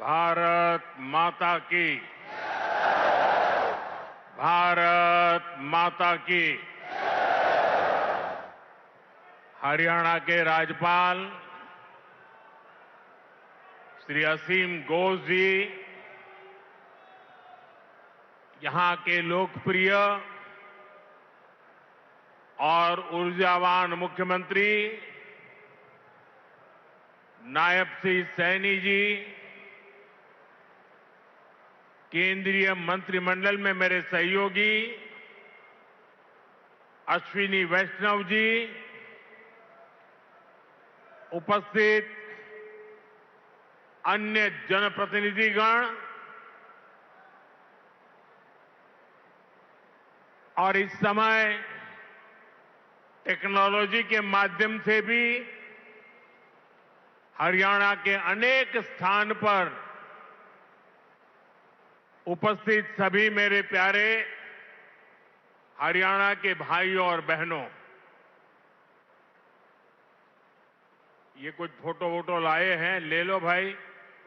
भारत माता की। भारत माता की। हरियाणा के राज्यपाल श्री असीम घोष जी, यहां के लोकप्रिय और ऊर्जावान मुख्यमंत्री नायब सिंह सैनी जी, केंद्रीय मंत्रिमंडल में मेरे सहयोगी अश्विनी वैष्णव जी, उपस्थित अन्य जनप्रतिनिधिगण और इस समय टेक्नोलॉजी के माध्यम से भी हरियाणा के अनेक स्थान पर उपस्थित सभी मेरे प्यारे हरियाणा के भाइयों और बहनों, ये कुछ फोटो वोटो लाए हैं, ले लो भाई,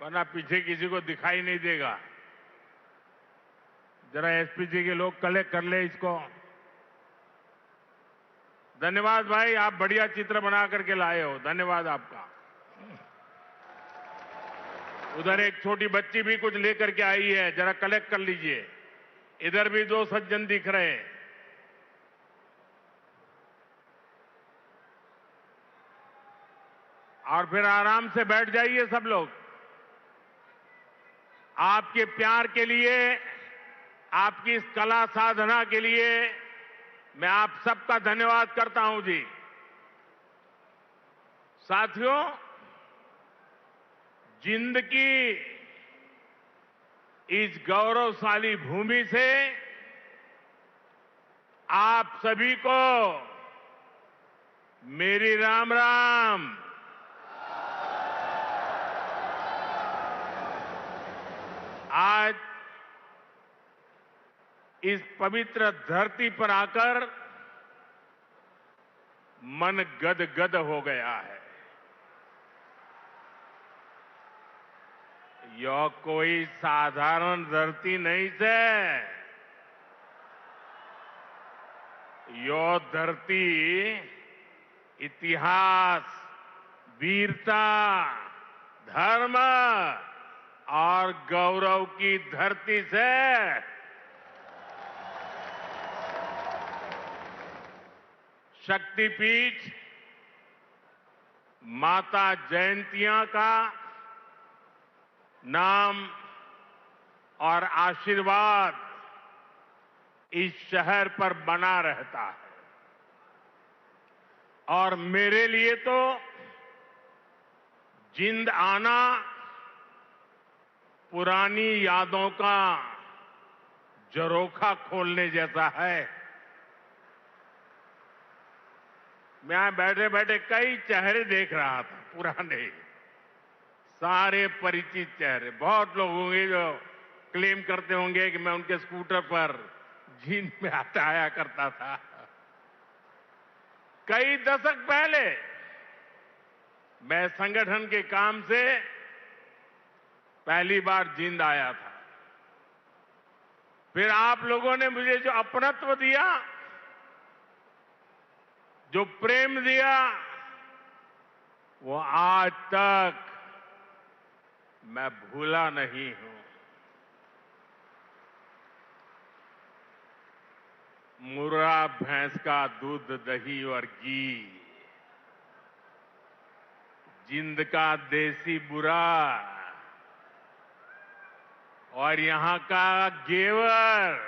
वरना पीछे किसी को दिखाई नहीं देगा। जरा एसपी जी के लोग कलेक्ट कर ले इसको। धन्यवाद भाई, आप बढ़िया चित्र बना करके लाए हो, धन्यवाद आपका। उधर एक छोटी बच्ची भी कुछ लेकर के आई है, जरा कलेक्ट कर लीजिए। इधर भी दो सज्जन दिख रहे हैं। और फिर आराम से बैठ जाइए सब लोग। आपके प्यार के लिए, आपकी इस कला साधना के लिए मैं आप सबका धन्यवाद करता हूं जी। साथियों, जिंद की इस गौरवशाली भूमि से आप सभी को मेरी राम राम। आज इस पवित्र धरती पर आकर मन गदगद हो गया है। यह कोई साधारण धरती नहीं है। यह धरती इतिहास, वीरता, धर्म और गौरव की धरती से शक्तिपीठ माता जयंतिया का नाम और आशीर्वाद इस शहर पर बना रहता है। और मेरे लिए तो जिंद आना पुरानी यादों का झरोखा खोलने जैसा है। मैं यहां बैठे बैठे कई चेहरे देख रहा था, पुराने, सारे परिचित चेहरे। बहुत लोग होंगे जो क्लेम करते होंगे कि मैं उनके स्कूटर पर जींद में आया करता था। कई दशक पहले मैं संगठन के काम से पहली बार जींद आया था। फिर आप लोगों ने मुझे जो अपनत्व दिया, जो प्रेम दिया, वो आज तक मैं भूला नहीं हूं। मुर्रा भैंस का दूध, दही और घी, जिंद का देसी बुरा और यहां का घेवर,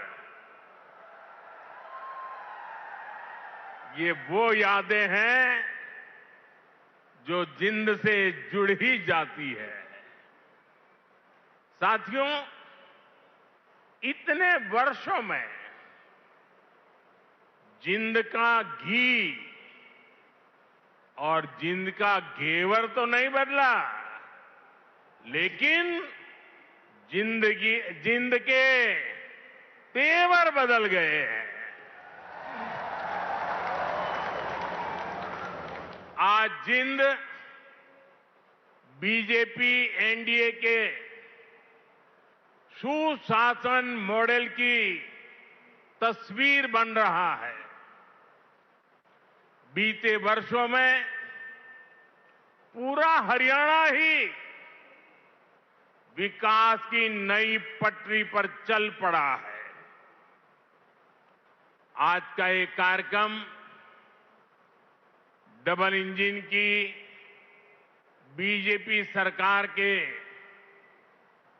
ये वो यादें हैं जो जिंद से जुड़ ही जाती है। साथियों, इतने वर्षों में जिंद का घी और जिंद का घेवर तो नहीं बदला, लेकिन जिंद के तेवर बदल गए हैं। आज जिंद बीजेपी एनडीए के सुशासन मॉडल की तस्वीर बन रहा है। बीते वर्षों में पूरा हरियाणा ही विकास की नई पटरी पर चल पड़ा है। आज का ये कार्यक्रम डबल इंजन की बीजेपी सरकार के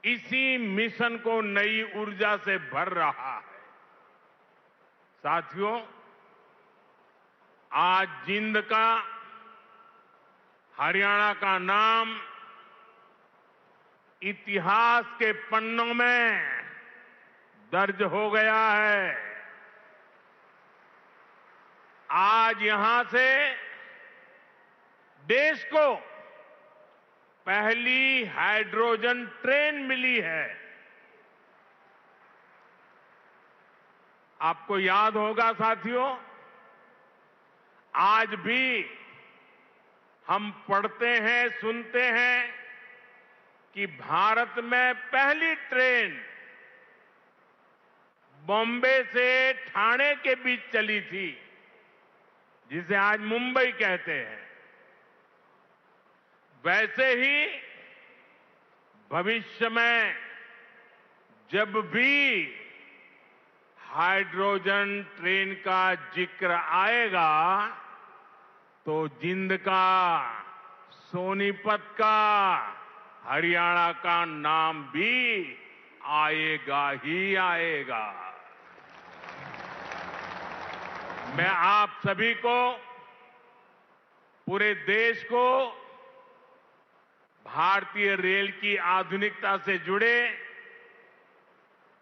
इसी मिशन को नई ऊर्जा से भर रहा है। साथियों, आज जिंद का, हरियाणा का नाम इतिहास के पन्नों में दर्ज हो गया है। आज यहां से देश को पहली हाइड्रोजन ट्रेन मिली है। आपको याद होगा साथियों, आज भी हम पढ़ते हैं, सुनते हैं कि भारत में पहली ट्रेन बॉम्बे से ठाणे के बीच चली थी, जिसे आज मुंबई कहते हैं। वैसे ही भविष्य में जब भी हाइड्रोजन ट्रेन का जिक्र आएगा तो जिंद का, सोनीपत का, हरियाणा का नाम भी आएगा ही आएगा। मैं आप सभी को, पूरे देश को भारतीय रेल की आधुनिकता से जुड़े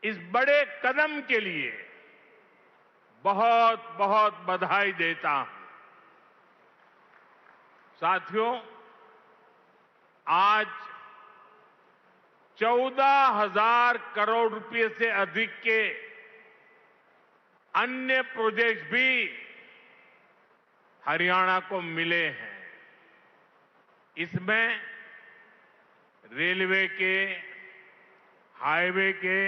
इस बड़े कदम के लिए बहुत बहुत बधाई देता हूं। साथियों, आज 14,000 करोड़ रुपए से अधिक के अन्य प्रोजेक्ट्स भी हरियाणा को मिले हैं। इसमें रेलवे के, हाईवे के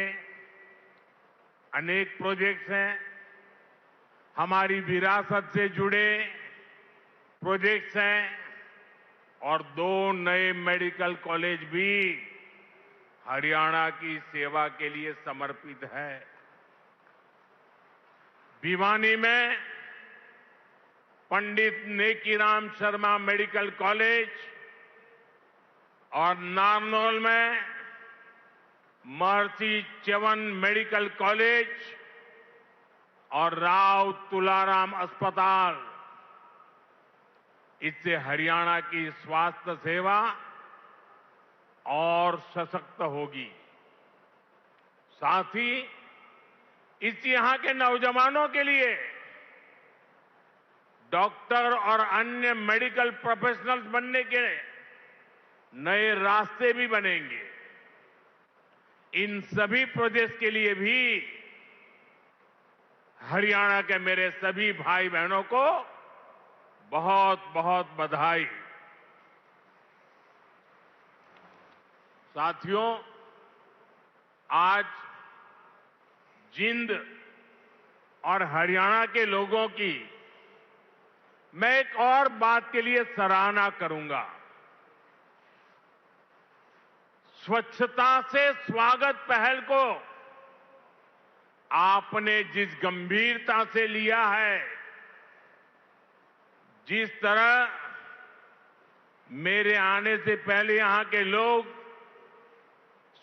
अनेक प्रोजेक्ट्स हैं। हमारी विरासत से जुड़े प्रोजेक्ट्स हैं और 2 नए मेडिकल कॉलेज भी हरियाणा की सेवा के लिए समर्पित है। भिवानी में पंडित नेकीराम शर्मा मेडिकल कॉलेज और नारनौल में महर्षि च्यवन मेडिकल कॉलेज और राव तुलाराम अस्पताल, इससे हरियाणा की स्वास्थ्य सेवा और सशक्त होगी। साथ ही इस यहां के नौजवानों के लिए डॉक्टर और अन्य मेडिकल प्रोफेशनल्स बनने के नए रास्ते भी बनेंगे। इन सभी प्रोजेक्ट्स के लिए भी हरियाणा के मेरे सभी भाई बहनों को बहुत बहुत बधाई। साथियों, आज जिंद और हरियाणा के लोगों की मैं एक और बात के लिए सराहना करूंगा। स्वच्छता से स्वागत पहल को आपने जिस गंभीरता से लिया है, जिस तरह मेरे आने से पहले यहां के लोग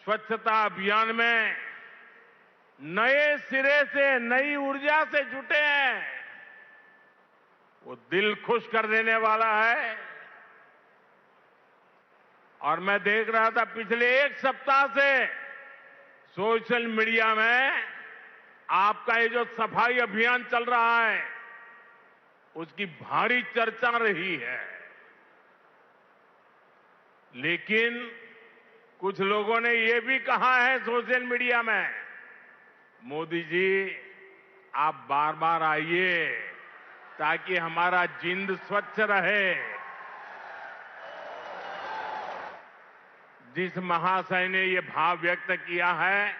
स्वच्छता अभियान में नए सिरे से, नई ऊर्जा से जुटे हैं, वो दिल खुश कर देने वाला है। और मैं देख रहा था पिछले 1 सप्ताह से सोशल मीडिया में आपका ये जो सफाई अभियान चल रहा है, उसकी भारी चर्चा रही है। लेकिन कुछ लोगों ने ये भी कहा है सोशल मीडिया में, मोदी जी आप बार बार आइए ताकि हमारा जिंद स्वच्छ रहे। जिस महाशय ने ये भाव व्यक्त किया है,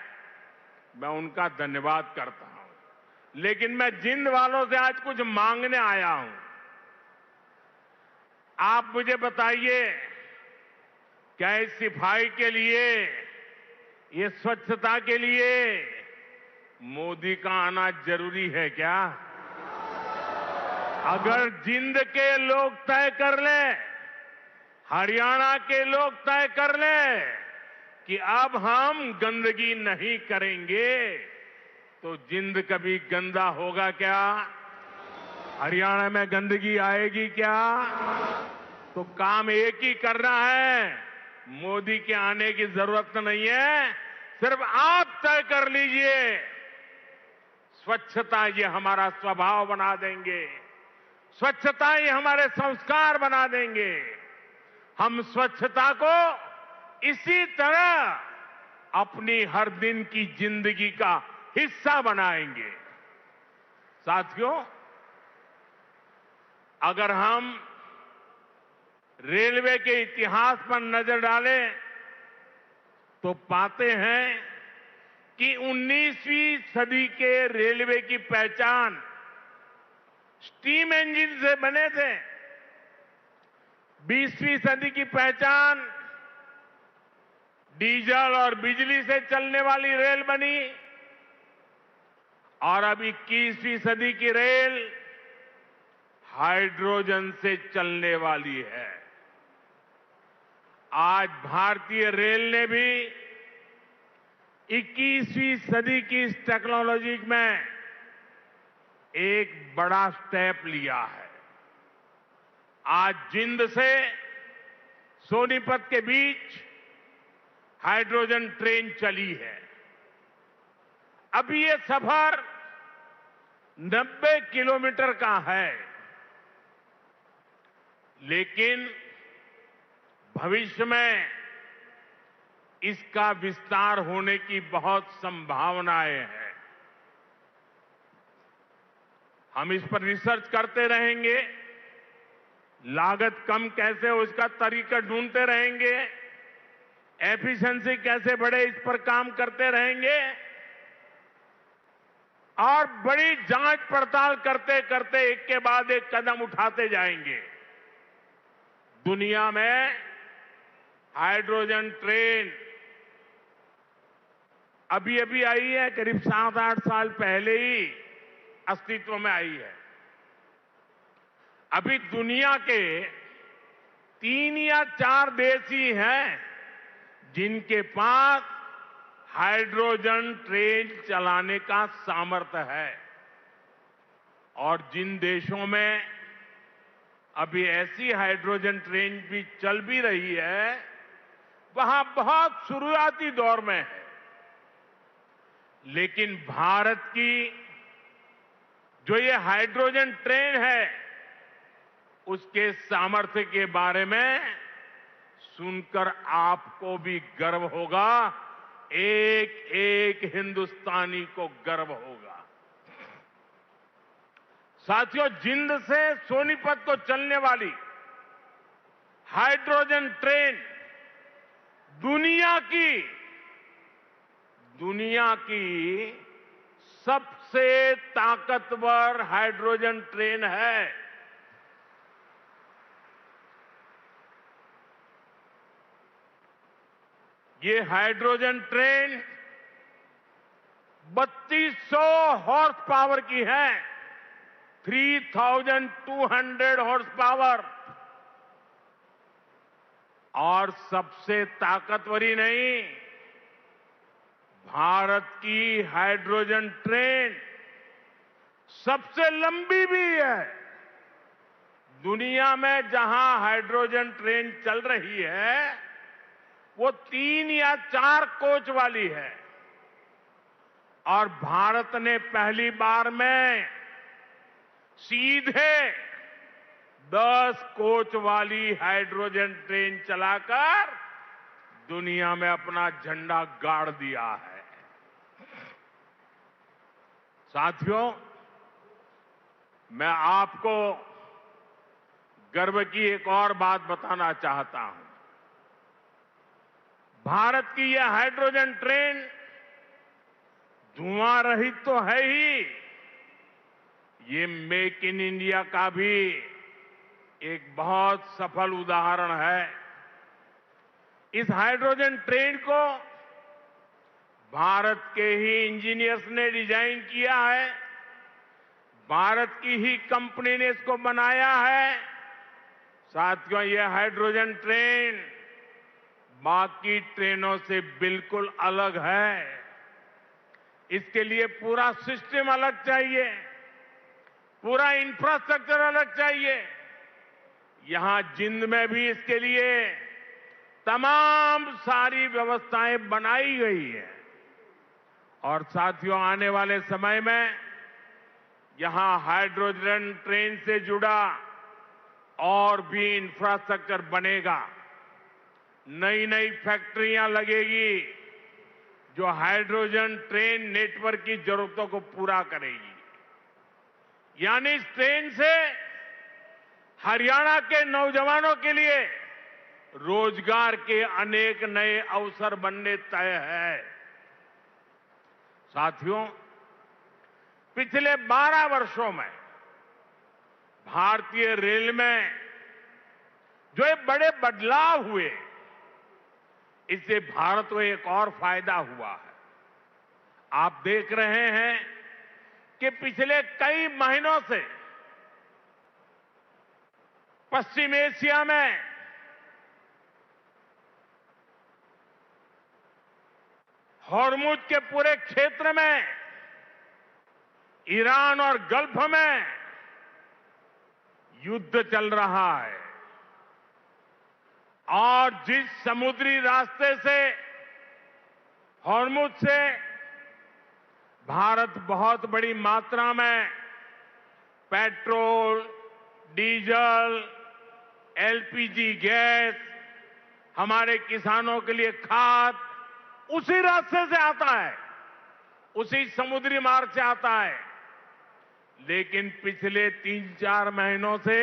मैं उनका धन्यवाद करता हूं। लेकिन मैं जिंद वालों से आज कुछ मांगने आया हूं। आप मुझे बताइए, क्या इस सफाई के लिए, ये स्वच्छता के लिए मोदी का आना जरूरी है क्या? अगर जिंद के लोग तय कर लें, हरियाणा के लोग तय कर लें कि अब हम गंदगी नहीं करेंगे, तो जिंद कभी गंदा होगा क्या? हरियाणा में गंदगी आएगी क्या? तो काम एक ही करना है, मोदी के आने की जरूरत नहीं है, सिर्फ आप तय कर लीजिए। स्वच्छता ये हमारा स्वभाव बना देंगे, स्वच्छता ये हमारे संस्कार बना देंगे। हम स्वच्छता को इसी तरह अपनी हर दिन की जिंदगी का हिस्सा बनाएंगे। साथियों, अगर हम रेलवे के इतिहास पर नजर डालें तो पाते हैं कि 19वीं सदी के रेलवे की पहचान स्टीम इंजन से बने थे। 20वीं सदी की पहचान डीजल और बिजली से चलने वाली रेल बनी, और अब 21वीं सदी की रेल हाइड्रोजन से चलने वाली है। आज भारतीय रेल ने भी 21वीं सदी की इस टेक्नोलॉजी में एक बड़ा स्टेप लिया है। आज जिंद से सोनीपत के बीच हाइड्रोजन ट्रेन चली है। अभी ये सफर 90 किलोमीटर का है, लेकिन भविष्य में इसका विस्तार होने की बहुत संभावनाएं हैं। हम इस पर रिसर्च करते रहेंगे, लागत कम कैसे हो इसका तरीका ढूंढते रहेंगे, एफिशिएंसी कैसे बढ़े इस पर काम करते रहेंगे, और बड़ी जांच पड़ताल करते करते एक के बाद एक कदम उठाते जाएंगे। दुनिया में हाइड्रोजन ट्रेन अभी अभी आई है, करीब 7-8 साल पहले ही अस्तित्व में आई है। अभी दुनिया के 3 या 4 देश ही हैं जिनके पास हाइड्रोजन ट्रेन चलाने का सामर्थ्य है, और जिन देशों में अभी ऐसी हाइड्रोजन ट्रेन भी चल भी रही है, वहां बहुत शुरुआती दौर में है। लेकिन भारत की जो ये हाइड्रोजन ट्रेन है, उसके सामर्थ्य के बारे में सुनकर आपको भी गर्व होगा, एक एक हिंदुस्तानी को गर्व होगा। साथियों, जिंद से सोनीपत को चलने वाली हाइड्रोजन ट्रेन दुनिया की सबसे ताकतवर हाइड्रोजन ट्रेन है। ये हाइड्रोजन ट्रेन 3200 हॉर्स पावर की है, 3200 हॉर्स पावर। और सबसे ताकतवर ही नहीं, भारत की हाइड्रोजन ट्रेन सबसे लंबी भी है। दुनिया में जहां हाइड्रोजन ट्रेन चल रही है, वो 3 या 4 कोच वाली है, और भारत ने पहली बार में सीधे 10 कोच वाली हाइड्रोजन ट्रेन चलाकर दुनिया में अपना झंडा गाड़ दिया है। साथियों, मैं आपको गर्व की एक और बात बताना चाहता हूं। भारत की यह हाइड्रोजन ट्रेन धुआं रहित तो है ही, ये मेक इन इंडिया का भी एक बहुत सफल उदाहरण है। इस हाइड्रोजन ट्रेन को भारत के ही इंजीनियर्स ने डिजाइन किया है, भारत की ही कंपनी ने इसको बनाया है। साथियों, यह हाइड्रोजन ट्रेन बाकी ट्रेनों से बिल्कुल अलग है। इसके लिए पूरा सिस्टम अलग चाहिए, पूरा इंफ्रास्ट्रक्चर अलग चाहिए। यहां जिंद में भी इसके लिए तमाम सारी व्यवस्थाएं बनाई गई है। और साथियों, आने वाले समय में यहां हाइड्रोजन ट्रेन से जुड़ा और भी इंफ्रास्ट्रक्चर बनेगा। नई नई फैक्ट्रियां लगेगी जो हाइड्रोजन ट्रेन नेटवर्क की जरूरतों को पूरा करेगी। यानी इस ट्रेन से हरियाणा के नौजवानों के लिए रोजगार के अनेक नए अवसर बनने तय है। साथियों, पिछले 12 वर्षों में भारतीय रेल में जो ये बड़े बदलाव हुए, इससे भारत को एक और फायदा हुआ है। आप देख रहे हैं कि पिछले कई महीनों से पश्चिम एशिया में हॉर्मुज के पूरे क्षेत्र में, ईरान और गल्फ में युद्ध चल रहा है। और जिस समुद्री रास्ते से, हॉर्मुज से भारत बहुत बड़ी मात्रा में पेट्रोल, डीजल, एलपीजी गैस, हमारे किसानों के लिए खाद उसी रास्ते से आता है, उसी समुद्री मार्ग से आता है। लेकिन पिछले 3-4 महीनों से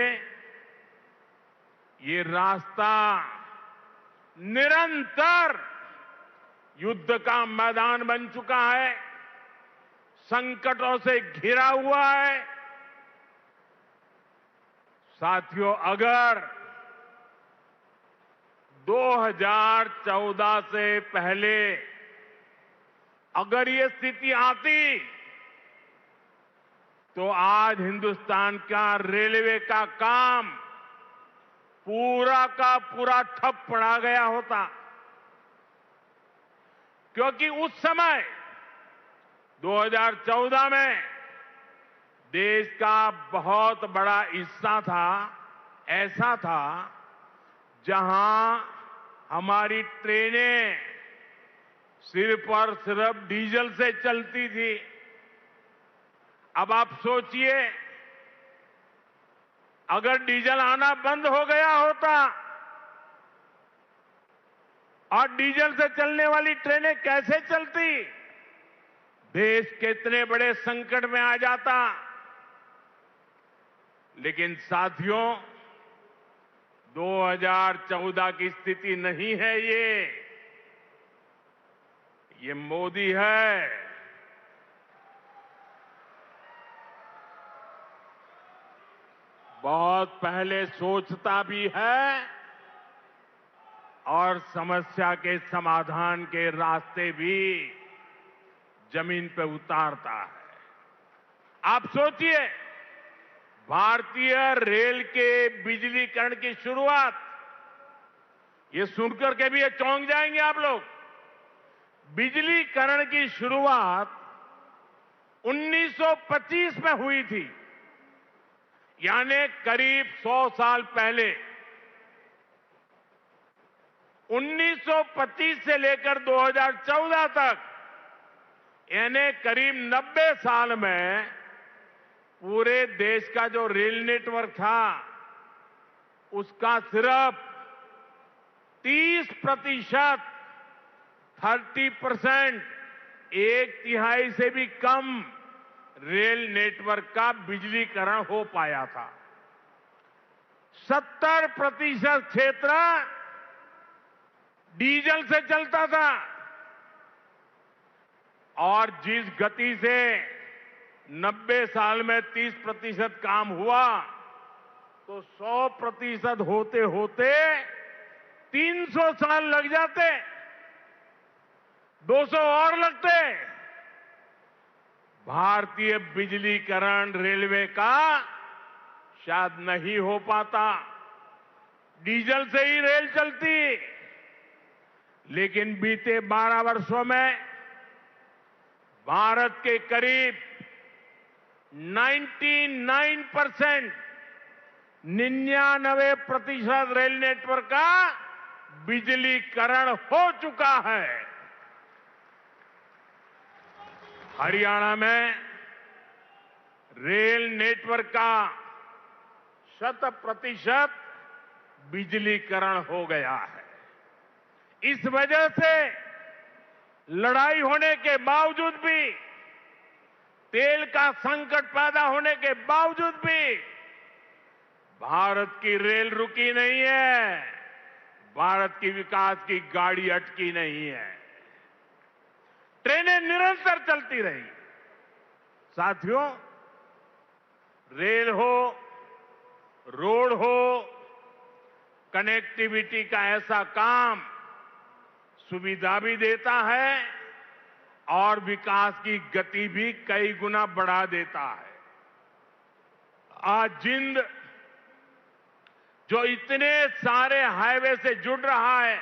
ये रास्ता निरंतर युद्ध का मैदान बन चुका है, संकटों से घिरा हुआ है। साथियों, अगर 2014 से पहले अगर ये स्थिति आती तो आज हिंदुस्तान का रेलवे का काम पूरा का पूरा ठप पड़ा गया होता। क्योंकि उस समय 2014 में देश का बहुत बड़ा हिस्सा था, ऐसा था जहां हमारी ट्रेनें सिर्फ और सिर्फ डीजल से चलती थी। अब आप सोचिए, अगर डीजल आना बंद हो गया होता और डीजल से चलने वाली ट्रेनें कैसे चलती, देश कितने बड़े संकट में आ जाता। लेकिन साथियों, 2014 की स्थिति नहीं है ये मोदी है। बहुत पहले सोचता भी है और समस्या के समाधान के रास्ते भी जमीन पे उतारता है। आप सोचिए, भारतीय रेल के बिजलीकरण की शुरुआत, ये सुनकर के भी ये चौंक जाएंगे आप लोग। बिजलीकरण की शुरुआत 1925 में हुई थी, यानी करीब 100 साल पहले। 1925 से लेकर 2014 तक, यानी करीब 90 साल में पूरे देश का जो रेल नेटवर्क था, उसका सिर्फ 30%, 30%, 1/3 से भी कम रेल नेटवर्क का बिजलीकरण हो पाया था। 70% क्षेत्र डीजल से चलता था और जिस गति से 90 साल में 30% काम हुआ तो 100% होते होते 300 साल लग जाते, 200 और लगते। भारतीय बिजलीकरण रेलवे का शायद नहीं हो पाता, डीजल से ही रेल चलती। लेकिन बीते 12 वर्षों में भारत के करीब 99% रेल नेटवर्क का बिजलीकरण हो चुका है। हरियाणा में रेल नेटवर्क का 100% बिजलीकरण हो गया है। इस वजह से लड़ाई होने के बावजूद भी, तेल का संकट पैदा होने के बावजूद भी भारत की रेल रुकी नहीं है, भारत की विकास की गाड़ी अटकी नहीं है, ट्रेनें निरंतर चलती रही। साथियों, रेल हो, रोड हो, कनेक्टिविटी का ऐसा काम सुविधा भी देता है और विकास की गति भी कई गुना बढ़ा देता है। आज जिंद जो इतने सारे हाईवे से जुड़ रहा है,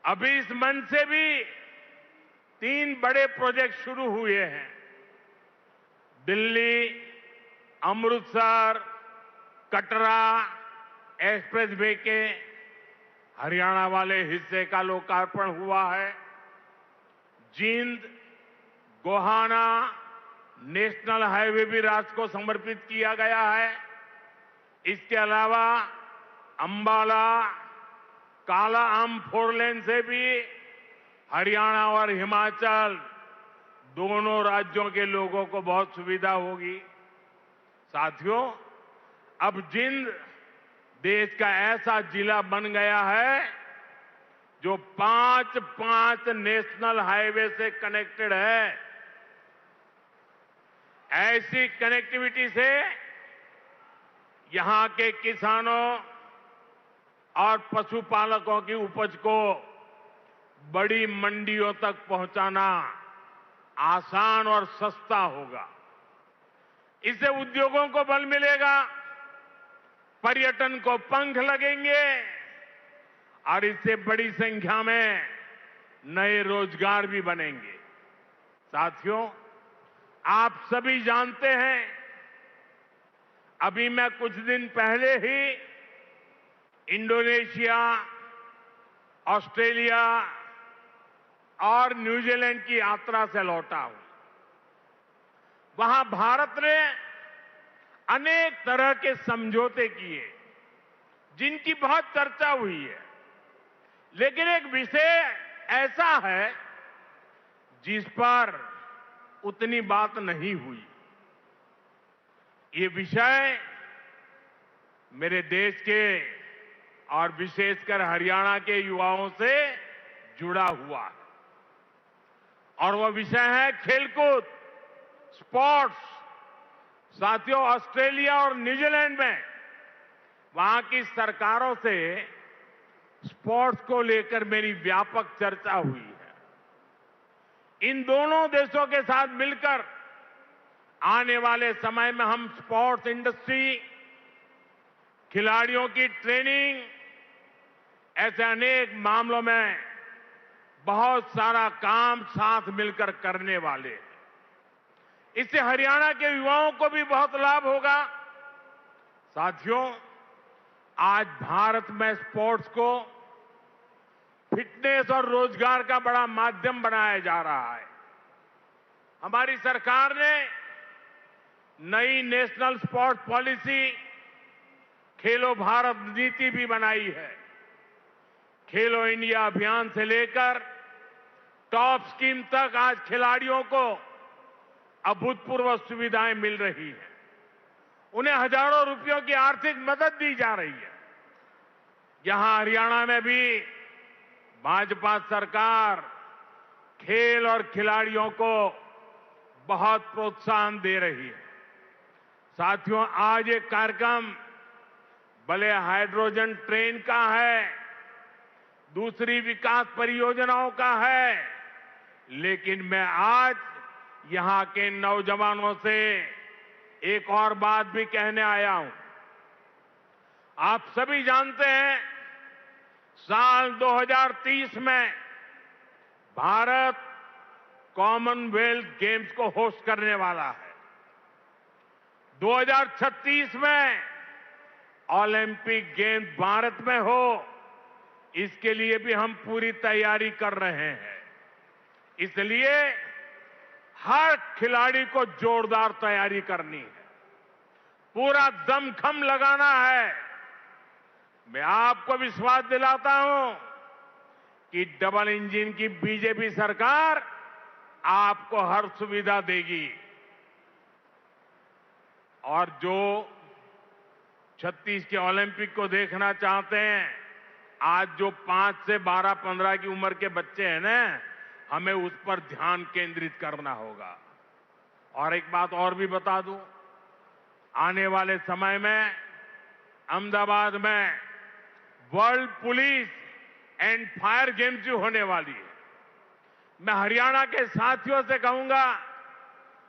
अभी इस मंच से भी 3 बड़े प्रोजेक्ट शुरू हुए हैं। दिल्ली, अमृतसर, कटरा एक्सप्रेस वे के हरियाणा वाले हिस्से का लोकार्पण हुआ है। जींद गोहाना नेशनल हाईवे भी राष्ट्र को समर्पित किया गया है। इसके अलावा अंबाला काला आम 4 लेन से भी हरियाणा और हिमाचल दोनों राज्यों के लोगों को बहुत सुविधा होगी। साथियों, अब जिंद देश का ऐसा जिला बन गया है जो 5 नेशनल हाईवे से कनेक्टेड है। ऐसी कनेक्टिविटी से यहां के किसानों और पशुपालकों की उपज को बड़ी मंडियों तक पहुंचाना आसान और सस्ता होगा। इससे उद्योगों को बल मिलेगा, पर्यटन को पंख लगेंगे और इससे बड़ी संख्या में नए रोजगार भी बनेंगे। साथियों, आप सभी जानते हैं, अभी मैं कुछ दिन पहले ही इंडोनेशिया, ऑस्ट्रेलिया और न्यूजीलैंड की यात्रा से लौटा हूं। वहां भारत ने अनेक तरह के समझौते किए जिनकी बहुत चर्चा हुई है, लेकिन एक विषय ऐसा है जिस पर उतनी बात नहीं हुई। ये विषय मेरे देश के और विशेषकर हरियाणा के युवाओं से जुड़ा हुआ है और वह विषय है खेलकूद, स्पोर्ट्स। साथियों, ऑस्ट्रेलिया और न्यूजीलैंड में वहां की सरकारों से स्पोर्ट्स को लेकर मेरी व्यापक चर्चा हुई है। इन दोनों देशों के साथ मिलकर आने वाले समय में हम स्पोर्ट्स इंडस्ट्री, खिलाड़ियों की ट्रेनिंग, ऐसे अनेक मामलों में बहुत सारा काम साथ मिलकर करने वाले हैं। इससे हरियाणा के युवाओं को भी बहुत लाभ होगा। साथियों, आज भारत में स्पोर्ट्स को फिटनेस और रोजगार का बड़ा माध्यम बनाया जा रहा है। हमारी सरकार ने नई नेशनल स्पोर्ट्स पॉलिसी, खेलो भारत नीति भी बनाई है। खेलो इंडिया अभियान से लेकर टॉप स्कीम तक आज खिलाड़ियों को अभूतपूर्व सुविधाएं मिल रही हैं। उन्हें हजारों रुपयों की आर्थिक मदद दी जा रही है। यहां हरियाणा में भी भाजपा सरकार खेल और खिलाड़ियों को बहुत प्रोत्साहन दे रही है। साथियों, आज ये कार्यक्रम भले हाइड्रोजन ट्रेन का है, दूसरी विकास परियोजनाओं का है, लेकिन मैं आज यहां के नौजवानों से एक और बात भी कहने आया हूं। आप सभी जानते हैं, साल 2030 में भारत कॉमनवेल्थ गेम्स को होस्ट करने वाला है। 2036 में ओलंपिक गेम्स भारत में हो, इसके लिए भी हम पूरी तैयारी कर रहे हैं। इसलिए हर खिलाड़ी को जोरदार तैयारी करनी है, पूरा दमखम लगाना है। मैं आपको विश्वास दिलाता हूं कि डबल इंजन की बीजेपी सरकार आपको हर सुविधा देगी। और जो 36 के ओलंपिक को देखना चाहते हैं, आज जो 5 से 12, 15 की उम्र के बच्चे हैं ना, हमें उस पर ध्यान केंद्रित करना होगा। और एक बात और भी बता दूं, आने वाले समय में अहमदाबाद में world police and fire games जो होने वाली है, मैं हरियाणा के साथियों से कहूंगा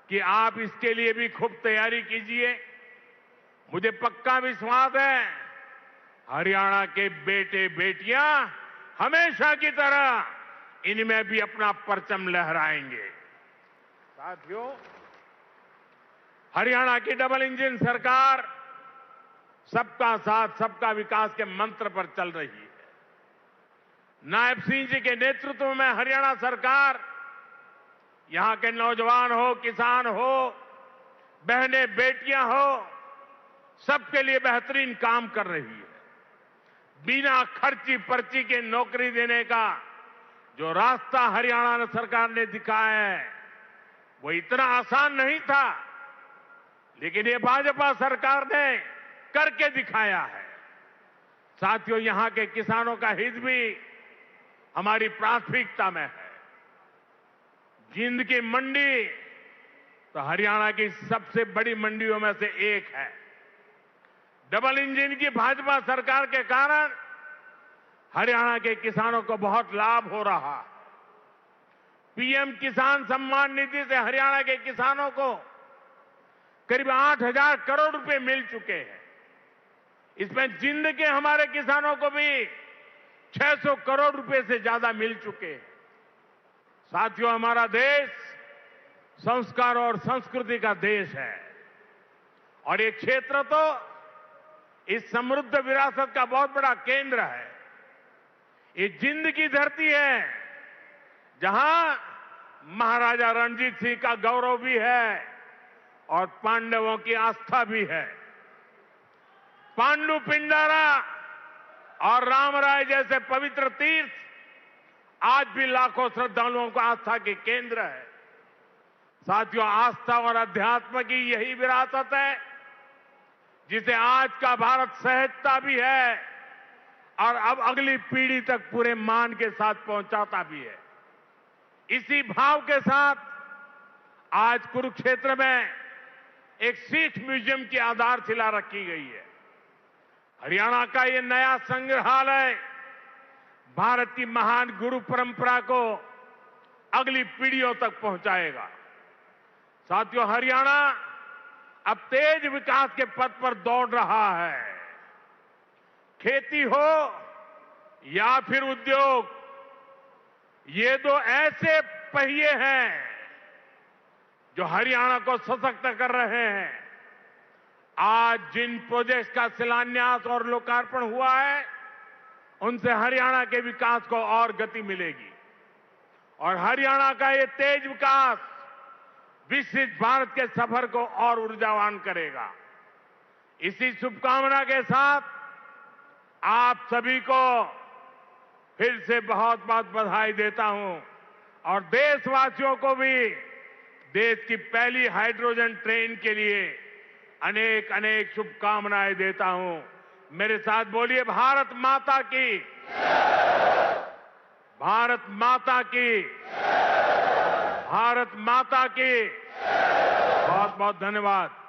कि आप इसके लिए भी खूब तैयारी कीजिए। मुझे पक्का विश्वास है, हरियाणा के बेटे बेटियां हमेशा की तरह इनमें भी अपना परचम लहराएंगे। साथियों, हरियाणा की डबल इंजन सरकार सबका साथ सबका विकास के मंत्र पर चल रही है। नायब सिंह जी के नेतृत्व में हरियाणा सरकार यहां के नौजवान हो, किसान हो, बहनें बेटियां हो, सबके लिए बेहतरीन काम कर रही है। बिना खर्ची पर्ची के नौकरी देने का जो रास्ता हरियाणा सरकार ने दिखाया है, वो इतना आसान नहीं था, लेकिन ये भाजपा सरकार ने करके दिखाया है। साथियों, यहां के किसानों का हित भी हमारी प्राथमिकता में है। जिंद की मंडी तो हरियाणा की सबसे बड़ी मंडियों में से एक है। डबल इंजन की भाजपा सरकार के कारण हरियाणा के किसानों को बहुत लाभ हो रहा है। पीएम किसान सम्मान निधि से हरियाणा के किसानों को करीब 8,000 करोड़ रुपए मिल चुके हैं। इसमें जिंद के हमारे किसानों को भी 600 करोड़ रुपए से ज्यादा मिल चुके हैं। साथियों, हमारा देश संस्कार और संस्कृति का देश है, और ये क्षेत्र तो इस समृद्ध विरासत का बहुत बड़ा केंद्र है। ये जिंद की धरती है, जहां महाराजा रणजीत सिंह का गौरव भी है और पांडवों की आस्था भी है। पांडु पिंडारा और रामराय जैसे पवित्र तीर्थ आज भी लाखों श्रद्धालुओं को आस्था के केंद्र है। साथियों, आस्था और अध्यात्म की यही विरासत है जिसे आज का भारत सहजता भी है और अब अगली पीढ़ी तक पूरे मान के साथ पहुंचाता भी है। इसी भाव के साथ आज कुरुक्षेत्र में एक सिख म्यूजियम की आधारशिला रखी गई है। हरियाणा का ये नया संग्रहालय भारत की महान गुरु परंपरा को अगली पीढ़ियों तक पहुंचाएगा। साथियों, हरियाणा अब तेज विकास के पथ पर दौड़ रहा है। खेती हो या फिर उद्योग, ये दो ऐसे पहिए हैं जो हरियाणा को सशक्त कर रहे हैं। आज जिन प्रोजेक्ट्स का शिलान्यास और लोकार्पण हुआ है, उनसे हरियाणा के विकास को और गति मिलेगी और हरियाणा का ये तेज विकास विकसित भारत के सफर को और ऊर्जावान करेगा। इसी शुभकामना के साथ आप सभी को फिर से बहुत बहुत बधाई देता हूं और देशवासियों को भी देश की पहली हाइड्रोजन ट्रेन के लिए अनेक अनेक शुभकामनाएं देता हूं। मेरे साथ बोलिए, भारत माता की। भारत माता की, भारत माता की। बहुत बहुत धन्यवाद।